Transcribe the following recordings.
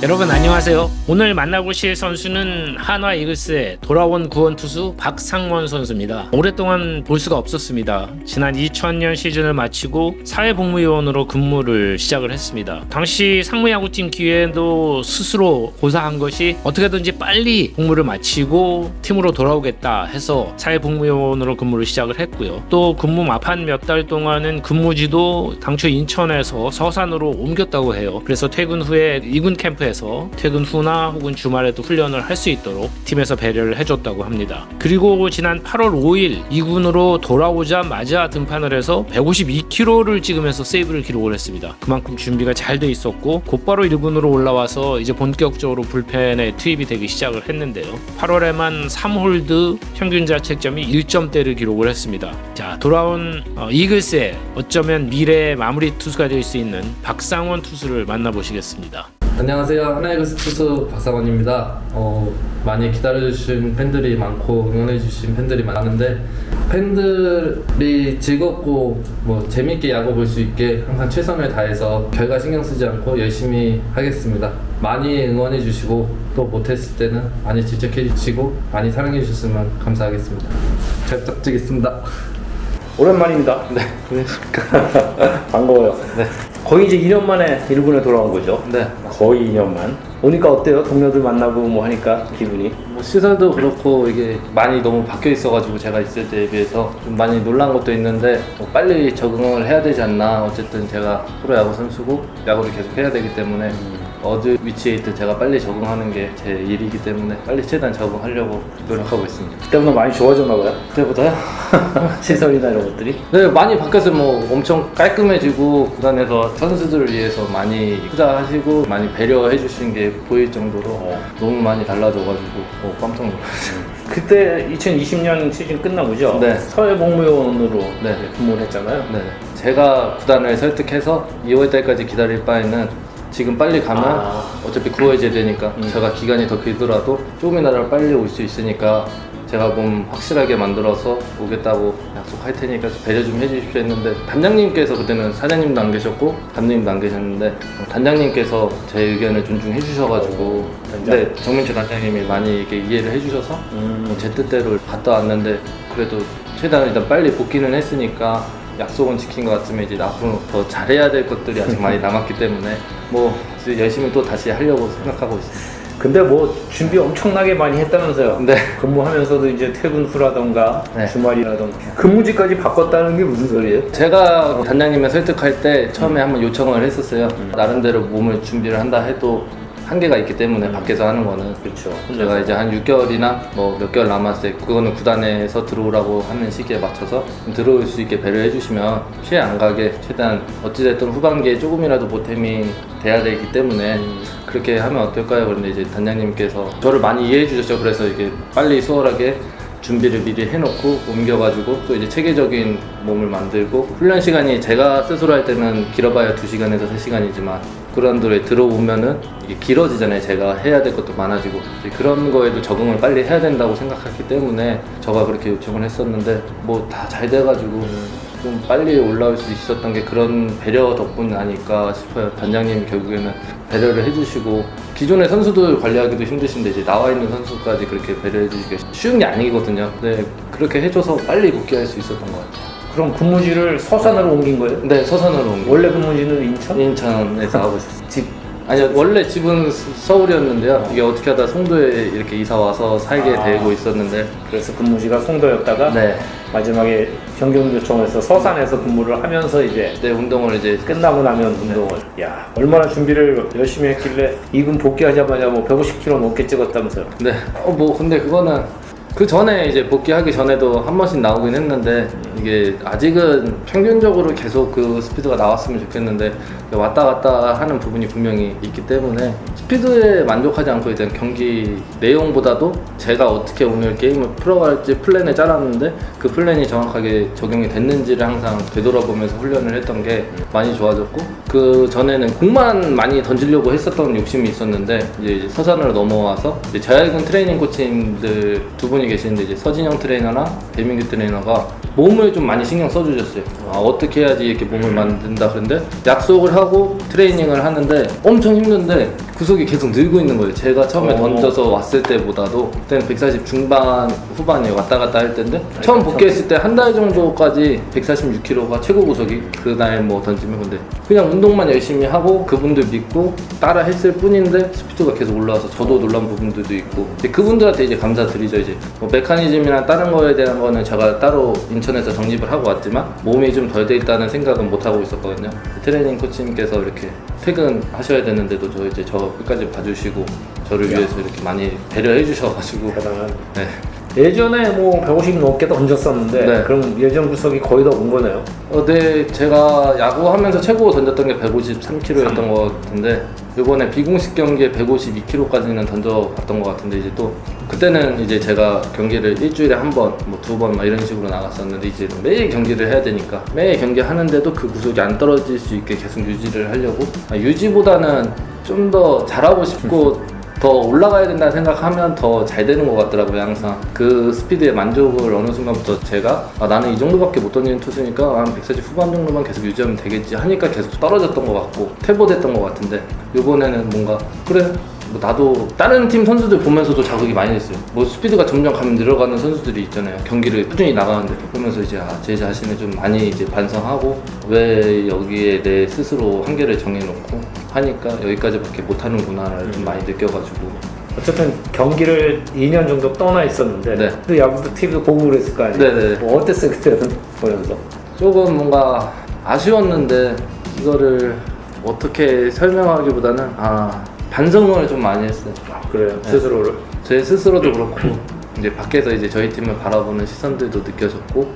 여러분 안녕하세요. 오늘 만나보실 선수는 한화 이글스의 돌아온 구원투수 박상원 선수입니다. 오랫동안 볼 수가 없었습니다. 지난 2000년 시즌을 마치고 사회복무요원으로 근무를 시작을 했습니다. 당시 상무야구팀 기회도 스스로 고사한 것이 어떻게든지 빨리 복무를 마치고 팀으로 돌아오겠다 해서 사회복무요원으로 근무를 시작을 했고요. 또 근무 마판 몇 달 동안은 근무지도 당초 인천에서 서산으로 옮겼다고 해요. 그래서 퇴근 후에 2군 캠프에서 퇴근 후나 혹은 주말에도 훈련을 할 수 있도록 팀에서 배려를 해줬다고 합니다. 그리고 지난 8월 5일 2군으로 돌아오자마자 등판을 해서 152km를 찍으면서 세이브를 기록을 했습니다. 그만큼 준비가 잘 돼 있었고 곧바로 1군으로 올라와서 이제 본격적으로 불펜에 투입이 되기 시작을 했는데요. 8월에만 3홀드 평균 자책점이 1점대를 기록을 했습니다. 자, 돌아온 이글스의 어쩌면 미래의 마무리 투수가 될 수 있는 박상원 투수를 만나보시겠습니다. 안녕하세요. 하나이글스 투수 박상원입니다. 많이 기다려주신 팬들이 많고 응원해주신 팬들이 많은데 팬들이 즐겁고 재밌게 야구 볼 수 있게 항상 최선을 다해서 결과 신경 쓰지 않고 열심히 하겠습니다. 많이 응원해주시고 또 못했을 때는 많이 질책해주시고 많이 사랑해주셨으면 감사하겠습니다. 잘 부탁드리겠습니다. 오랜만입니다. 네. 반가워요. 네. 거의 이제 2년 만에 1군에 돌아온 거죠? 네. 거의 2년만. 오니까 어때요? 동료들 만나고 하니까 기분이? 시설도 그렇고 이게 많이 너무 바뀌어 있어가지고 제가 있을 때에 비해서 좀 많이 놀란 것도 있는데 빨리 적응을 해야 되지 않나. 어쨌든 제가 프로야구 선수고 야구를 계속 해야 되기 때문에 어디 위치에 있든 제가 빨리 적응하는 게 제 일이기 때문에 빨리 최대한 적응하려고 노력하고 있습니다. 그때보다 많이 좋아졌나 봐요? 그때보다요? 시설이나 이런 것들이? 네, 많이 바뀌었어요. 엄청 깔끔해지고 구단에서 선수들을 위해서 많이 투자하시고 많이 배려해 주신 게 보일 정도로 너무 많이 달라져가지고 깜짝 놀랐어요. 그때 2020년 시즌 끝나고죠? 네. 사회복무요원으로 네. 근무를 했잖아요. 네, 제가 구단을 설득해서 2월달까지 기다릴 바에는 지금 빨리 가면 어차피 9월 제대니까 제가 기간이 더 길더라도 조금이나마 빨리 올 수 있으니까 제가 몸 확실하게 만들어서 오겠다고 약속할 테니까 배려 좀 해주십시오 했는데 단장님께서 그때는 사장님도 안 계셨고 감독님도 안 계셨는데 단장님께서 제 의견을 존중해 주셔가지고 근데 정민철 단장님이 많이 이렇게 이해를 해주셔서 제 뜻대로 갔다 왔는데 그래도 최대한 일단 빨리 복귀는 했으니까 약속은 지킨 것 같으면 이제 앞으로 더 잘해야 될 것들이 아직 많이 남았기 때문에 이제 열심히 또 다시 하려고 생각하고 있습니다. 근데 준비 엄청나게 많이 했다면서요? 네. 근무하면서도 이제 퇴근 후라던가 네. 주말이라던가 근무지까지 바꿨다는 게 무슨 소리예요? 제가 단장님을 설득할 때 처음에 한번 요청을 했었어요. 나름대로 몸을 준비를 한다 해도 한계가 있기 때문에 밖에서 하는 거는 그렇죠. 제가 이제 한 6개월이나 몇 개월 남았을 때 그거는 구단에서 들어오라고 하는 시기에 맞춰서 들어올 수 있게 배려해 주시면 피해 안 가게 최대한 어찌됐든 후반기에 조금이라도 보탬이 돼야 되기 때문에 그렇게 하면 어떨까요? 그런데 이제 단장님께서 저를 많이 이해해 주셨죠. 그래서 이게 빨리 수월하게 준비를 미리 해놓고 옮겨가지고 또 이제 체계적인 몸을 만들고 훈련 시간이 제가 스스로 할 때는 길어봐야 2시간에서 3시간이지만 그라운드에 들어오면은 이게 길어지잖아요. 제가 해야 될 것도 많아지고 그런 거에도 적응을 빨리 해야 된다고 생각했기 때문에 제가 그렇게 요청을 했었는데 다 잘 돼가지고 좀 빨리 올라올 수 있었던 게 그런 배려 덕분 아닐까 싶어요. 단장님이 결국에는 배려를 해주시고 기존의 선수들 관리하기도 힘드신데 이제 나와 있는 선수까지 그렇게 배려해 주시기 쉬운 게 아니거든요. 네, 그렇게 해줘서 빨리 복귀할 수 있었던 것 같아요. 그럼 근무지를 서산으로 옮긴 거예요? 네, 서산으로 옮긴 원래 근무지는 인천? 인천에서 하고 있었어요. 아니요, 원래 집은 서울이었는데요. 이게 어떻게 하다 송도에 이렇게 이사 와서 살게 되고 있었는데 그래서 근무지가 송도였다가 네. 마지막에 변경 요청을 해서 서산에서 근무를 하면서 이제 네, 운동을 이제 끝나고 나면 운동을 야, 얼마나 준비를 열심히 했길래 2군 복귀하자마자 150km 넘게 찍었다면서요? 네. 근데 그거는 그 전에 이제 복귀하기 전에도 한 번씩 나오긴 했는데 이게 아직은 평균적으로 계속 그 스피드가 나왔으면 좋겠는데 왔다 갔다 하는 부분이 분명히 있기 때문에 스피드에 만족하지 않고 일단 경기 내용보다도 제가 어떻게 오늘 게임을 풀어갈지 플랜을 짜놨는데 그 플랜이 정확하게 적용이 됐는지를 항상 되돌아보면서 훈련을 했던 게 많이 좋아졌고 그 전에는 공만 많이 던지려고 했었던 욕심이 있었는데 이제 서산으로 넘어와서 이제 저야군 트레이닝 코치님들 두 분이 계시는데 이제 서진영 트레이너나 배민규 트레이너가 몸을 좀 많이 신경 써주셨어요. 어떻게 해야지 이렇게 몸을 만든다. 그런데 약속을 하고 트레이닝을 하는데 엄청 힘든데 구속이 계속 늘고 있는 거예요. 제가 처음에 던져서 왔을 때보다도 그때는 140 중반 후반에 왔다 갔다 할 때인데 처음 복귀했을 때 한 달 정도까지 146kg가 최고 구속이 그날 뭐 던지면 근데 그냥 운동만 열심히 하고 그분들 믿고 따라 했을 뿐인데 스피드가 계속 올라와서 저도 놀란 부분들도 있고 근데 그분들한테 이제 감사드리죠. 이제 뭐 메커니즘이나 다른 거에 대한 거는 제가 따로 인천에서 정립을 하고 왔지만 몸이 좀 덜 돼 있다는 생각은 못 하고 있었거든요. 트레이닝 코치님께서 이렇게 퇴근하셔야 되는데도 저 끝까지 봐주시고 저를 위해서 이렇게 많이 배려해 주셔가지고 대단한. 네. 예전에 뭐 150 넘게 던졌었는데 네. 그럼 예전 구속이 거의 다 온 거네요. 네, 제가 야구하면서 최고 던졌던 게 153kg였던 것 같은데 이번에 비공식 경기에 152kg까지는 던져봤던 것 같은데 이제 또 그때는 이제 제가 경기를 일주일에 한 번, 뭐 두 번 막 이런 식으로 나갔었는데 이제 매일 경기를 해야 되니까 매일 경기 하는데도 그 구속이 안 떨어질 수 있게 계속 유지를 하려고 유지보다는 좀 더 잘하고 싶고 더 올라가야 된다는 생각하면 더 잘 되는 것 같더라고요. 항상 그 스피드에 만족을 어느 순간부터 제가 나는 이 정도밖에 못 던지는 투수니까 한 140 후반 정도만 계속 유지하면 되겠지 하니까 계속 떨어졌던 것 같고 퇴보됐던 것 같은데 이번에는 뭔가 그래 뭐 나도 다른 팀 선수들 보면서도 자극이 많이 됐어요. 뭐 스피드가 점점 가면 늘어가는 선수들이 있잖아요. 경기를 꾸준히 나가는데 보면서 이제 제 자신을 좀 많이 이제 반성하고 왜 여기에 내 스스로 한계를 정해놓고 하니까 여기까지밖에 못하는구나를 좀 많이 느껴가지고 어쨌든 경기를 2년 정도 떠나 있었는데 네. 또 야구도 TV 보고 그랬을 거 아니에요? 네네. 뭐 어땠어요 그때는 보면서? 조금 뭔가 아쉬웠는데 이거를 어떻게 설명하기보다는 반성을 좀 많이 했어요. 그래요? 네. 스스로를? 제 스스로도 그렇고 이제 밖에서 이제 저희 팀을 바라보는 시선들도 느껴졌고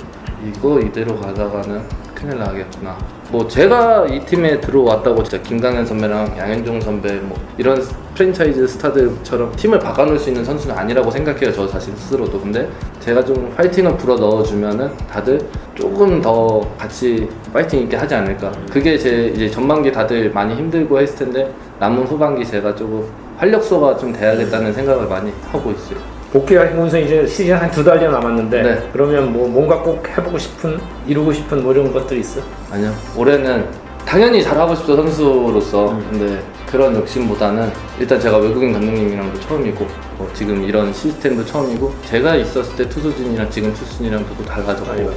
이거 이대로 가다가는 큰일 나겠구나. 뭐 제가 이 팀에 들어왔다고 진짜 김강현 선배랑 양현종 선배 뭐 이런 프랜차이즈 스타들처럼 팀을 바꿔놓을 수 있는 선수는 아니라고 생각해요. 저 자신 스스로도. 근데 제가 좀 파이팅을 불어 넣어주면은 다들 조금 더 같이 파이팅 있게 하지 않을까. 그게 제 이제 전반기 다들 많이 힘들고 했을 텐데 남은 후반기 제가 조금 활력소가 좀 돼야겠다는 생각을 많이 하고 있어요. 복귀하면서 이제 시즌 한 2달여 남았는데 네. 그러면 뭐 뭔가 꼭 해보고 싶은, 이루고 싶은 뭐 이런 것들이 있어? 아니요. 올해는 당연히 잘하고 싶죠 선수로서. 근데 그런 욕심보다는 일단 제가 외국인 감독님이랑도 처음이고 지금 이런 시스템도 처음이고 제가 있었을 때 투수진이랑 지금 투수진이랑 또 달라졌고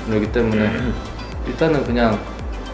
그렇기 때문에 일단은 그냥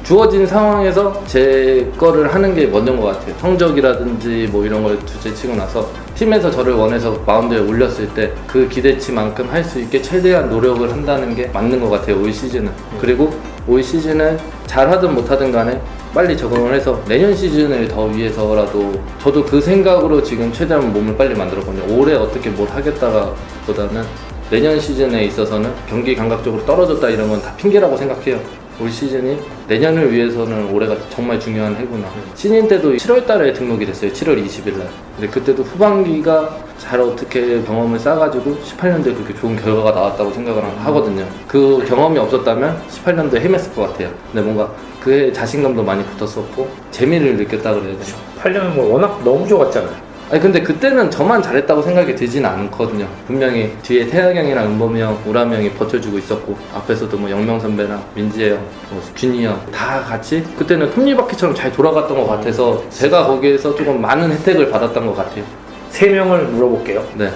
주어진 상황에서 제 거를 하는 게 먼저인 것 같아요. 성적이라든지 뭐 이런 걸 둘째치고 나서 팀에서 저를 원해서 마운드에 올렸을 때 그 기대치만큼 할 수 있게 최대한 노력을 한다는 게 맞는 것 같아요. 올 시즌은. 그리고 올 시즌은 잘하든 못하든 간에 빨리 적응을 해서 내년 시즌을 더 위해서라도 저도 그 생각으로 지금 최대한 몸을 빨리 만들었거든요. 올해 어떻게 뭘 하겠다가 보다는 내년 시즌에 있어서는 경기 감각적으로 떨어졌다 이런 건 다 핑계라고 생각해요. 올 시즌이 내년을 위해서는 올해가 정말 중요한 해구나. 신인 때도 7월 달에 등록이 됐어요. 7월 20일 날. 근데 그때도 후반기가 잘 어떻게 경험을 쌓아가지고 18년도에 그렇게 좋은 결과가 나왔다고 생각을 하거든요. 그 경험이 없었다면 18년도에 헤맸을 것 같아요. 근데 뭔가 그에 자신감도 많이 붙었었고 재미를 느꼈다 그래야 되나. 8년은 뭐 워낙 너무 좋았잖아요. 아니 근데 그때는 저만 잘했다고 생각이 들진 않거든요. 분명히 뒤에 태학이 형이랑 은범이 형, 우람이 형이 버텨주고 있었고 앞에서도 뭐 영명 선배랑 민지혜 형, 뭐 균이 형 다 같이 그때는 톱니바퀴처럼 잘 돌아갔던 것 같아서 제가 거기에서 조금 많은 혜택을 받았던 것 같아요. 3명을 물어볼게요. 네.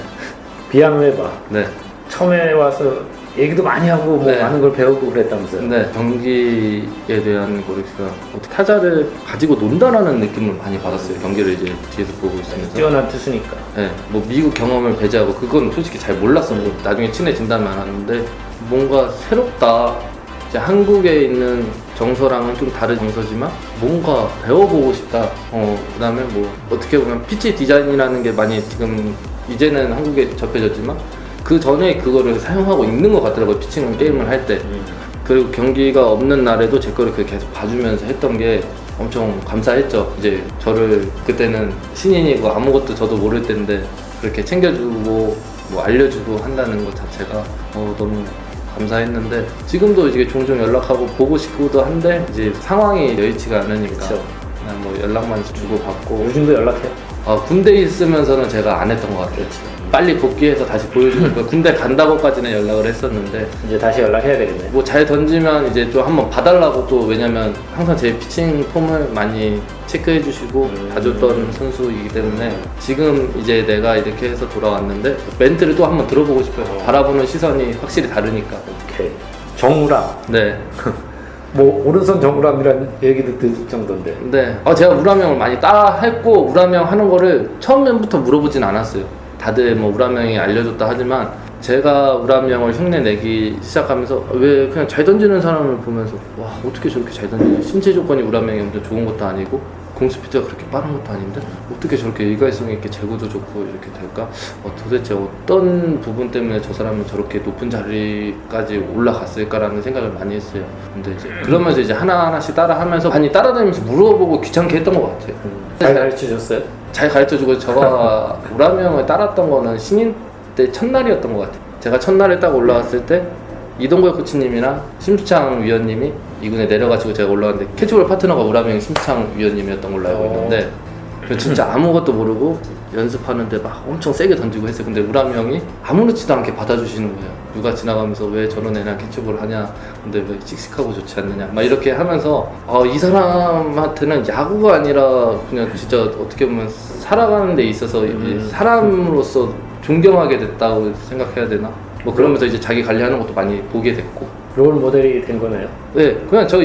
비하를 해봐. 네. 처음에 와서 얘기도 많이 하고 뭐 네. 많은 걸 배우고 그랬다면서요? 네. 경기에 대한 거를 제가 어떻게 타자를 가지고 논다라는 느낌을 많이 받았어요. 경기를 이제 뒤에서 보고 있으면서. 뛰어난 투수니까. 네, 뭐 미국 경험을 배제하고 그건 솔직히 잘 몰랐었고 나중에 친해진다면 알았는데 뭔가 새롭다. 이제 한국에 있는 정서랑은 좀 다른 정서지만 뭔가 배워보고 싶다. 그다음에 뭐 어떻게 보면 피치 디자인이라는 게 많이 지금 이제는 한국에 접해졌지만 그 전에 그거를 사용하고 있는 것 같더라고요. 피칭 게임을 할 때. 그리고 경기가 없는 날에도 제 거를 계속 봐주면서 했던 게 엄청 감사했죠. 이제 저를 그때는 신인이고 아무것도 저도 모를 때인데 그렇게 챙겨주고 뭐 알려주고 한다는 것 자체가 너무 감사했는데 지금도 이제 종종 연락하고 보고 싶기도 한데 이제 상황이 여의치가 않으니까 그쵸. 그냥 뭐 연락만 주고 받고 요즘도 연락해요? 군대에 있으면서는 제가 안 했던 것 같아요. 빨리 복귀해서 다시 보여주니까 군대 간다고까지는 연락을 했었는데 이제 다시 연락해야 되겠네. 뭐 잘 던지면 이제 좀 한번 봐달라고 또 왜냐면 항상 제 피칭 폼을 많이 체크해 주시고 봐줬던 선수이기 때문에 지금 이제 내가 이렇게 해서 돌아왔는데 멘트를 또 한번 들어보고 싶어요. 바라보는 시선이 확실히 다르니까. 오케이. 정우람. 네. 뭐 오른손 정우람이라는 얘기도 들 정도인데. 네. 제가 우람형을 많이 따라 했고 우람형 하는 거를 처음부터 물어보진 않았어요. 다들 뭐 우람형이 알려줬다 하지만 제가 우람형을 흉내 내기 시작하면서 왜 그냥 잘 던지는 사람을 보면서 와 어떻게 저렇게 잘 던지냐, 신체 조건이 우람형이 엄청 좋은 것도 아니고 공 스피드가 그렇게 빠른 것도 아닌데 어떻게 저렇게 일관성 있게 제구도 좋고 이렇게 될까? 도대체 어떤 부분 때문에 저 사람은 저렇게 높은 자리까지 올라갔을까라는 생각을 많이 했어요. 근데 이제 그러면서 이제 하나하나씩 따라하면서 많이 따라다니면서 물어보고 귀찮게 했던 것 같아요. 잘 가르쳐줬어요? 잘 가르쳐주고 저가 우람형을 따랐던 거는 신인 때 첫날이었던 것 같아요. 제가 첫날에 딱 올라왔을 때 이동걸 코치님이랑 심수창 위원님이 2군에 내려가지고 제가 올라왔는데 캐치볼 파트너가 우람형 심수창 위원님이었던 걸로 알고 있는데 진짜 아무것도 모르고 연습하는데 막 엄청 세게 던지고 했어요. 근데 우람형이 아무렇지도 않게 받아주시는 거예요. 누가 지나가면서 왜 저런 애랑 캐치볼 하냐, 근데 왜 씩씩하고 좋지 않느냐 막 이렇게 하면서 이 사람한테는 야구가 아니라 그냥 진짜 어떻게 보면 살아가는 데 있어서 사람으로서 존경하게 됐다고 생각해야 되나? 뭐 그러면서 이제 자기 관리하는 것도 많이 보게 됐고 롤 모델이 된 거네요. 네, 그냥 저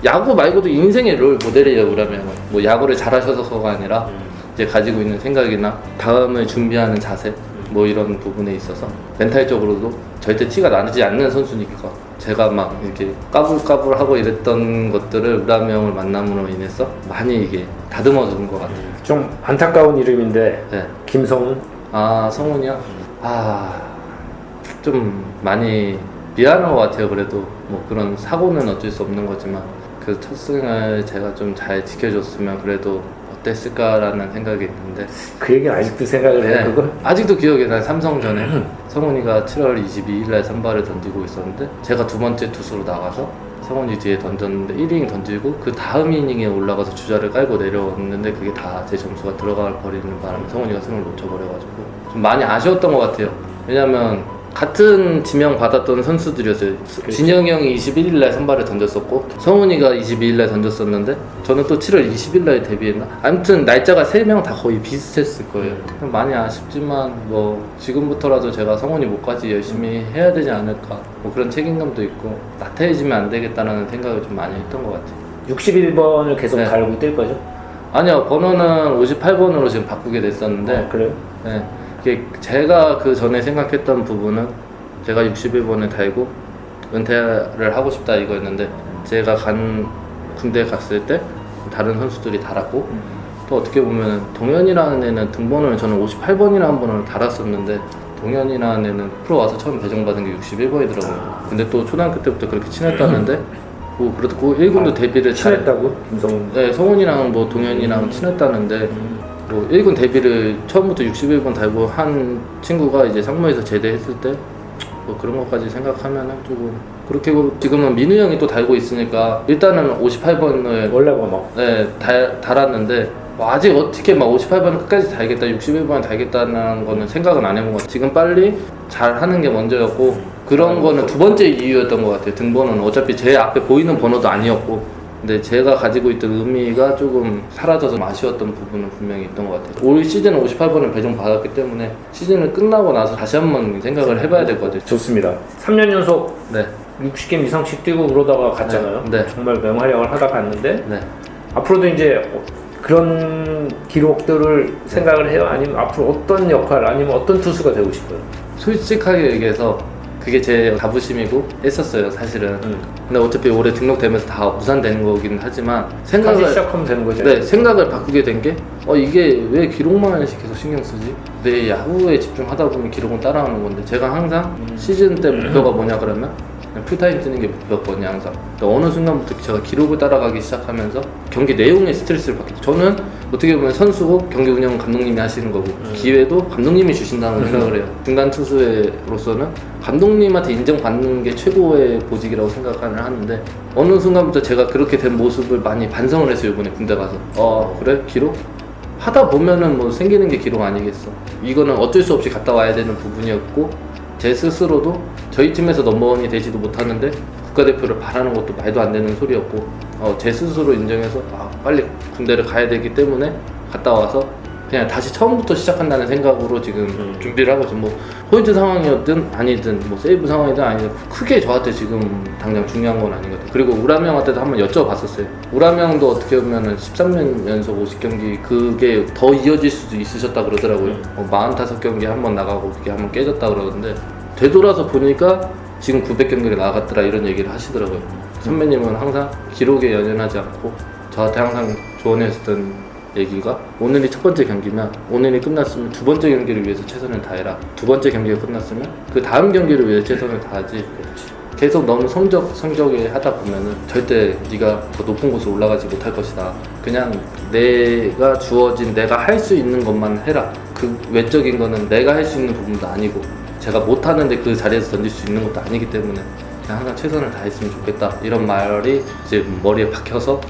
야구 말고도 인생의 롤 모델이에요. 우라면 뭐 야구를 잘하셔서가 아니라 이제 가지고 있는 생각이나 다음을 준비하는 자세 뭐 이런 부분에 있어서 멘탈적으로도 절대 티가 나지 않는 선수니까 제가 막 이렇게 까불까불하고 이랬던 것들을 우라명을 만남으로 인해서 많이 이게 다듬어준 것 같아요. 좀 안타까운 이름인데 네. 김성훈? 성훈이요? 좀 많이 미안한 것 같아요. 그래도 뭐 그런 사고는 어쩔 수 없는 거지만 그 첫 승을 제가 좀 잘 지켜줬으면 그래도 어땠을까라는 생각이 있는데 그 얘기 아직도 생각을 해요? 그걸? 아직도 기억이 나요. 삼성전에 성훈이가 7월 22일날 선발을 던지고 있었는데 제가 두 번째 투수로 나가서 성훈이 뒤에 던졌는데 1이닝 던지고 그 다음 이닝에 올라가서 주자를 깔고 내려왔는데 그게 다 제 점수가 들어가 버리는 바람에 성훈이가 승을 놓쳐버려가지고 좀 많이 아쉬웠던 것 같아요. 왜냐면 같은 지명 받았던 선수들이었어요. 진영이 형이 21일날 선발을 던졌었고 성훈이가 22일날 던졌었는데 저는 또 7월 20일날 데뷔했나? 아무튼 날짜가 3명 다 거의 비슷했을 거예요. 많이 아쉽지만 뭐 지금부터라도 제가 성훈이 목까지 열심히 해야 되지 않을까 뭐 그런 책임감도 있고 나태해지면 안 되겠다는 생각을 좀 많이 했던 것 같아요. 61번을 계속 네. 달고 뛸 거죠? 아니요, 번호는 58번으로 지금 바꾸게 됐었는데 그래요? 네. 제가 그 전에 생각했던 부분은 제가 61번을 달고 은퇴를 하고 싶다 이거였는데 제가 군대에 갔을 때 다른 선수들이 달았고 또 어떻게 보면 동현이라는 애는 등번호를 저는 58번이라는 번호를 달았었는데 동현이라는 애는 프로 와서 처음 배정받은 게 61번이더라고요. 근데 또 초등학교 때부터 그렇게 친했다는데 뭐 그렇고 1군도 데뷔를 친했다고? 김성훈? 네, 성훈이랑 뭐 동현이랑 친했다는데 뭐 1군 데뷔를 처음부터 61번 달고 한 친구가 이제 상무에서 제대했을 때 뭐 그런 것까지 생각하면은 조금 그렇게 지금은 민우 형이 또 달고 있으니까 일단은 58번을 원래 뭐 달았는데 뭐 아직 어떻게 막 58번을 끝까지 달겠다 61번을 달겠다는 거는 생각은 안 해본 것 같아요. 지금 빨리 잘 하는 게 먼저였고 그런 거는 두 번째 이유였던 것 같아요. 등번호는 어차피 제 앞에 보이는 번호도 아니었고 근데 제가 가지고 있던 의미가 조금 사라져서 아쉬웠던 부분은 분명히 있던 것 같아요. 올 시즌은 58번을 배정받았기 때문에 시즌을 끝나고 나서 다시 한번 생각을 해봐야 될 것 같아요. 좋습니다. 3년 연속 네. 60게임 이상씩 뛰고 그러다가 갔잖아요. 네. 정말 맹활약을 하다 갔는데 네. 앞으로도 이제 그런 기록들을 생각을 해요? 아니면 앞으로 어떤 역할 아니면 어떤 투수가 되고 싶어요? 솔직하게 얘기해서 그게 제 자부심이고 했었어요 사실은. 근데 어차피 올해 등록되면서 다 무산되는 거긴 하지만 다시 시작하면 되는 거죠. 네, 생각을 바꾸게 된 게 이게 왜 기록만 계속 신경 쓰지? 내 야구에 집중하다 보면 기록은 따라하는 건데 제가 항상 시즌 때 목표가 뭐냐 그러면 그냥 풀타임 뛰는 게 목표였거든요 항상. 근데 어느 순간부터 제가 기록을 따라가기 시작하면서 경기 내용에 스트레스를 받게 돼요. 저는 어떻게 보면 선수고 경기 운영은 감독님이 하시는 거고 기회도 감독님이 주신다고 생각을 해요. 중간 투수로서는 감독님한테 인정받는 게 최고의 보직이라고 생각을 하는데 어느 순간부터 제가 그렇게 된 모습을 많이 반성을 했어요. 이번에 군대 가서 그래? 기록? 하다 보면은 뭐 생기는 게 기록 아니겠어. 이거는 어쩔 수 없이 갔다 와야 되는 부분이었고 제 스스로도 저희 팀에서 넘버원이 되지도 못하는데 국가대표를 바라는 것도 말도 안 되는 소리였고 제 스스로 인정해서 빨리 군대를 가야 되기 때문에 갔다 와서 그냥 다시 처음부터 시작한다는 생각으로 지금 준비를 하고 있어요. 뭐 포인트 상황이었든 아니든 뭐 세이브 상황이든 아니든 크게 저한테 지금 당장 중요한 건 아니거든요. 그리고 우람형한테도 한번 여쭤봤었어요. 우람형도 어떻게 보면은 13년 연속 50경기 그게 더 이어질 수도 있으셨다 그러더라고요. 45경기 한번 나가고 그게 한번 깨졌다 그러는데 되돌아서 보니까 지금 900경기를 나갔더라 이런 얘기를 하시더라고요. 선배님은 항상 기록에 연연하지 않고 저한테 항상 조언했던 얘기가 오늘이 첫 번째 경기면 오늘이 끝났으면 두 번째 경기를 위해서 최선을 다해라. 두 번째 경기가 끝났으면 그 다음 경기를 위해 최선을 다하지. 계속 너무 성적에 하다 보면은 절대 네가 더 높은 곳으로 올라가지 못할 것이다. 그냥 내가 주어진 내가 할 수 있는 것만 해라. 그 외적인 거는 내가 할 수 있는 부분도 아니고 제가 못하는데 그 자리에서 던질 수 있는 것도 아니기 때문에 그냥 항상 최선을 다했으면 좋겠다. 이런 말이 이제 머리에 박혀서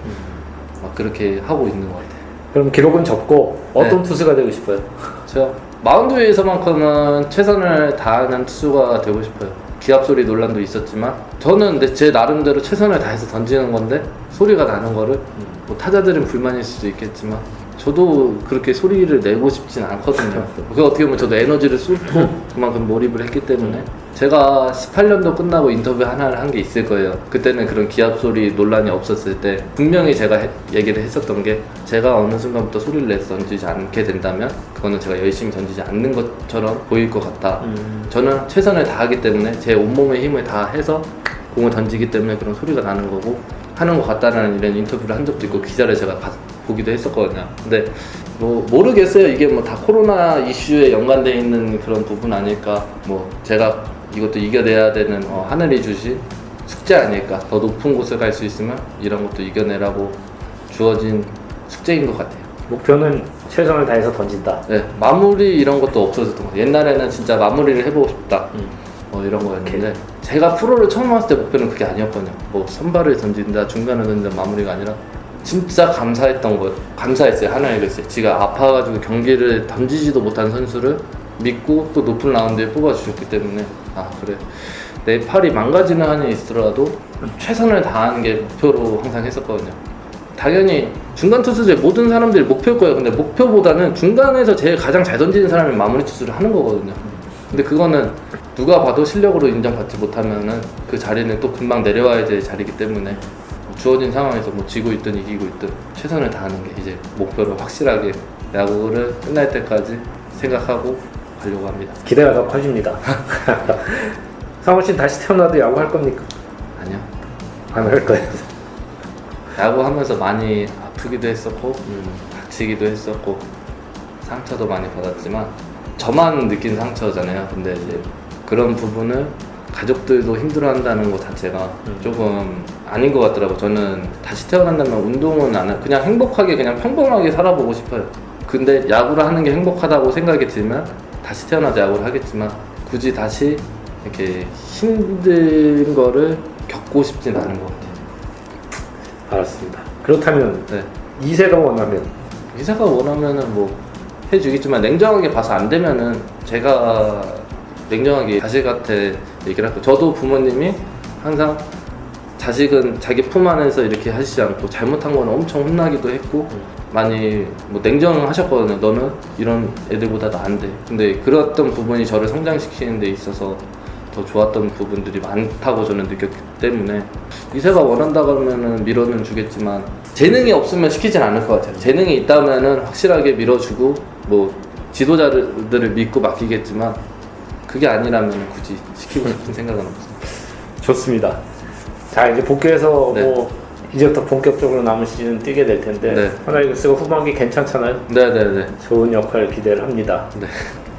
막 그렇게 하고 있는 것 같아요. 그럼 기록은 접고 어떤 투수가 되고 싶어요? 제가 마운드 위에서만큼은 최선을 다하는 투수가 되고 싶어요. 기합 소리 논란도 있었지만 저는 근데 제 나름대로 최선을 다해서 던지는 건데 소리가 나는 거를 뭐 타자들은 불만일 수도 있겠지만 저도 그렇게 소리를 내고 싶진 않거든요. 그게 어떻게 보면 저도 에너지를 쏟고 그만큼 몰입을 했기 때문에 제가 18년도 끝나고 인터뷰 하나를 한 게 있을 거예요. 그때는 그런 기합 소리 논란이 없었을 때 분명히 제가 얘기를 했었던 게 제가 어느 순간부터 소리를 내서 던지지 않게 된다면 그거는 제가 열심히 던지지 않는 것처럼 보일 것 같다. 저는 최선을 다하기 때문에 제 온몸의 힘을 다해서 공을 던지기 때문에 그런 소리가 나는 거고 하는 것 같다는 이런 인터뷰를 한 적도 있고 기자를 제가 보기도 했었거든요. 근데 뭐 모르겠어요. 이게 뭐 다 코로나 이슈에 연관돼 있는 그런 부분 아닐까. 뭐 제가 이것도 이겨내야 되는 하늘이 주신 숙제 아닐까. 더 높은 곳을 갈 수 있으면 이런 것도 이겨내라고 주어진 숙제인 것 같아요. 목표는 최선을 다해서 던진다. 네, 마무리 이런 것도 없어졌던 것 같아요. 옛날에는 진짜 마무리를 해보고 싶다. 이런 거였는데 제가 프로를 처음 왔을 때 목표는 그게 아니었거든요. 뭐 선발을 던진다, 중간을 던진다 마무리가 아니라 진짜 감사했던 거예요. 감사했어요. 하나의 글쎄. 지가 아파가지고 경기를 던지지도 못한 선수를 믿고 또 높은 라운드에 뽑아주셨기 때문에 그래 내 팔이 망가지는 한이 있더라도 최선을 다하는 게 목표로 항상 했었거든요. 당연히 중간 투수들 모든 사람들이 목표일 거예요. 근데 목표보다는 중간에서 제일 가장 잘 던지는 사람이 마무리 투수를 하는 거거든요. 근데 그거는 누가 봐도 실력으로 인정받지 못하면은 그 자리는 또 금방 내려와야 될 자리이기 때문에 주어진 상황에서 뭐 지고 있든 이기고 있든 최선을 다하는 게 이제 목표로 확실하게 야구를 끝날 때까지 생각하고 가려고 합니다. 기대가 더 커집니다. 상원 씨는 다시 태어나도 야구 할 겁니까? 아니요. 안 할 거예요. 야구하면서 많이 아프기도 했었고 다치기도 했었고 상처도 많이 받았지만 저만 느낀 상처잖아요. 근데 이제 그런 부분을 가족들도 힘들어한다는 것 자체가 조금 아닌 것 같더라고. 저는 다시 태어난다면 운동은 안 그냥 행복하게 그냥 평범하게 살아보고 싶어요. 근데 야구를 하는 게 행복하다고 생각이 들면 다시 태어나서 야구를 하겠지만 굳이 다시 이렇게 힘든 거를 겪고 싶진 않은 것 같아요. 알았습니다. 그렇다면 네. 이세가 원하면 이사가 원하면은 뭐 해주겠지만 냉정하게 봐서 안 되면은 제가 냉정하게 자식한테 얘기를 하고 저도 부모님이 항상 자식은 자기 품 안에서 이렇게 하시지 않고 잘못한 거는 엄청 혼나기도 했고 많이 뭐 냉정하셨거든요. 너는 이런 애들보다도 안 돼. 근데 그랬던 부분이 저를 성장시키는 데 있어서 더 좋았던 부분들이 많다고 저는 느꼈기 때문에 이세가 원한다 그러면은 밀어는 주겠지만 재능이 없으면 시키진 않을 것 같아요. 재능이 있다면은 확실하게 밀어주고 뭐 지도자들을 믿고 맡기겠지만 그게 아니라면 굳이 시키고 싶은 생각은 없습니다. 좋습니다. 자 이제 복귀해서 네. 뭐 이제부터 본격적으로 남은 시즌 뛰게 될 텐데 네. 하나이글스가 후반기 괜찮잖아요. 네네네. 좋은 역할 기대를 합니다. 네.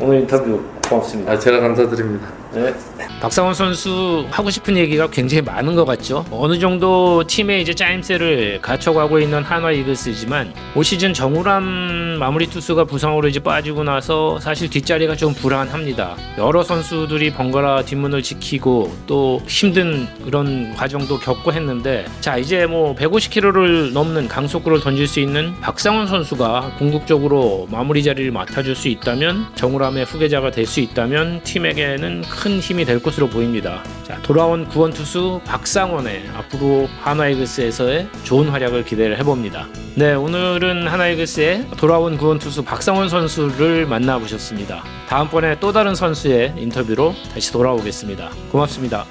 오늘 인터뷰 고맙습니다. 제가 감사드립니다. 네. 박상원 선수 하고 싶은 얘기가 굉장히 많은 것 같죠. 어느 정도 팀의 이제 짜임새를 갖춰가고 있는 한화 이글스지만 올 시즌 정우람 마무리 투수가 부상으로 이제 빠지고 나서 사실 뒷자리가 좀 불안합니다. 여러 선수들이 번갈아 뒷문을 지키고 또 힘든 그런 과정도 겪고 했는데, 자 이제 뭐 150km를 넘는 강속구를 던질 수 있는 박상원 선수가 궁극적으로 마무리 자리를 맡아줄 수 있다면, 정우람의 후계자가 될 수 있다면 팀에게는 큰 힘이 될 것으로 보입니다. 자, 돌아온 구원 투수 박상원의 앞으로 한화 이글스에서의 좋은 활약을 기대를 해봅니다. 네, 오늘은 한화 이글스의 돌아온 구원 투수 박상원 선수를 만나보셨습니다. 다음번에 또 다른 선수의 인터뷰로 다시 돌아오겠습니다. 고맙습니다.